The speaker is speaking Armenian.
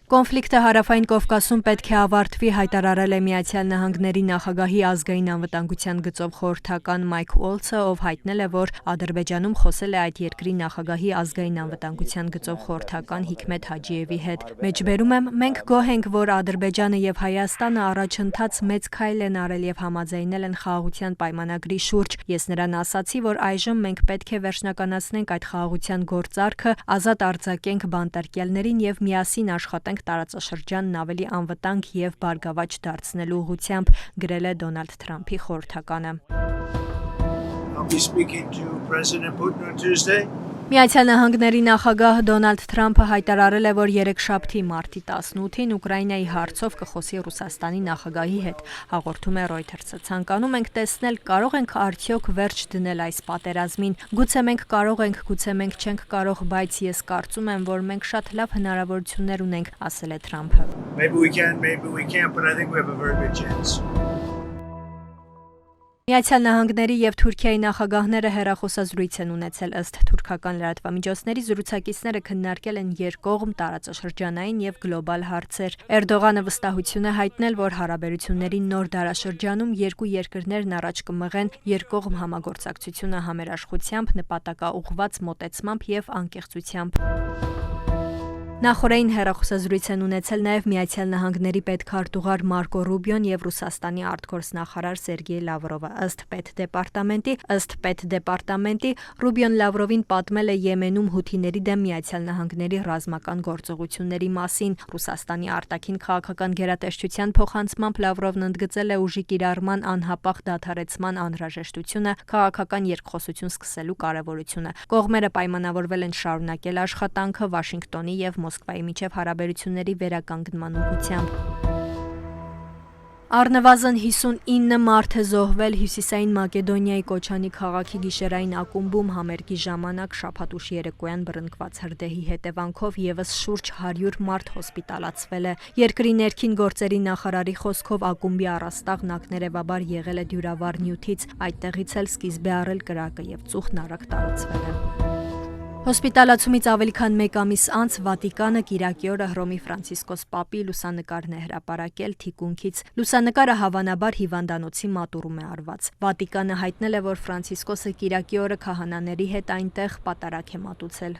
Կոնֆլիկտը Հարավային Կովկասում պետք է ավարտվի, հայտարարել է Միացյալ Նահանգների նախագահի ազգային անվտանգության գծով խորհրդական Մայք Ուոլցը, ով հայտնել է, որ Ադրբեջանում խոսել է այդ երկրի նախագահի ազգային անվտանգության գծով խորհրդական Հիքմեթ Հաջիևի հետ։ Մեջբերում եմ, մենք գոհ ենք, որ Ադրբեջանը եւ Հայաստանը առաջընթաց մեծ քայլ են արել եւ համաձայնել են խաղաղության պայմանագրի շուրջ։ Ես նրան ասացի, որ այժմ մենք պետք է վերջնականացնենք այդ խաղաղության գործարքը, ազատ արձակենք բանտարկյալներին եւ միասին աշխատենք տարածաշրջանն ավելի անվտանգ եւ բարգավաճ դարձնելու ուղղությամբ, գրել է Դոնալդ Թրամփի խորհրդականը։ Միացյալ Նահանգների նախագահ Դոնալդ Թրամփը հայտարարել է, որ երեքշաբթի մարտի 18-ին Ուկրաինայի հարցով կխոսի Ռուսաստանի նախագահի հետ, հաղորդում է Reuters-ը։ Ցանկանում ենք տեսնել, կարող ենք արդյոք վերջ դնել այս պատերազմին։ Գուցե մենք կարող ենք, գուցե մենք չենք կարող, բայց ես կարծում եմ, որ մենք շատ լավ հնարավորություններ ունենք, ասել է Թրամփը։ Միացյալ Նահանգների եւ Թուրքիայի նախագահները հեռախոսազրույց են ունեցել, ըստ թուրքական լրատվամիջոցների զրուցակիցները քննարկել են երկկողմ, տարածաշրջանային եւ գլոբալ հարցեր։ Էրդողանը վստահություն է հայտնել, որ հարաբերությունների նոր դարաշրջանում երկու երկրներն առաջ կմղեն երկկողմ համագործակցությունը համերաշխությամբ, նպատակաուղղված մոտեցմամբ եւ անկեղծությամբ։ Նախորդին հեռախոսազրույց են ունեցել նաև Միացյալ Նահանգների պետքարտուղար Մարկո Ռուբիոն եւ Ռուսաստանի արտգործնախարար Սերգեյ Լավրովը, ըստ պետդեպարտամենտի Ռուբիոն Լավրովին պատմել է Եմենում հութիների դեմ Միացյալ Նահանգների ռազմական գործողությունների մասին։ Ռուսաստանի արտաքին քաղաքական գերատեսչության փոխանցմամբ Լավրովն ընդգծել է ուժի կիրառման անհապաղ դադարեցման անհրաժեշտությունը, քաղաքական երկխոսություն սկսելու կարևորությունը։ Կողմերը պայմանավորվել են շարունակել աշխատանքը Վաշինգտոնի եւ Մոսկվայի միջև հարաբերությունների վերականգնման ուղղությամբ։ Առնվազն 59 մարդ է զոհվել Հյուսիսային Մակեդոնիայի Կոչանի քաղաքի գիշերային ակումբում համերգի ժամանակ շաբաթ ուշ երեկոյան բռնկված հրդեհի հետևանքով եւս շուրջ 100 մարդ հոսպիտալացվել է։ Երկրի ներքին գործերի նախարարի խոսքով ակումբի առաստաղն ակներևաբար եղել է դյուրավառ նյութից, այդտեղից էլ սկիզբ է առել կրակը եւ ծուխն արագ տարածվել է։ Հոսպիտալացումից ավելի քան մեկ ամիս անց Վատիկանը կիրակի օրը Հռոմի Ֆրանցիսկոս Պապի լուսանկարն է հրապարակել թիկունքից։ Լուսանկարը հավանաբար հիվանդանոցի մատուրում է արված։ Վատիկանը հայտնել է, որ Ֆրանցիսկոսը կիրակի օրը քահանաների հետ այնտեղ պատարագ է մատուցել։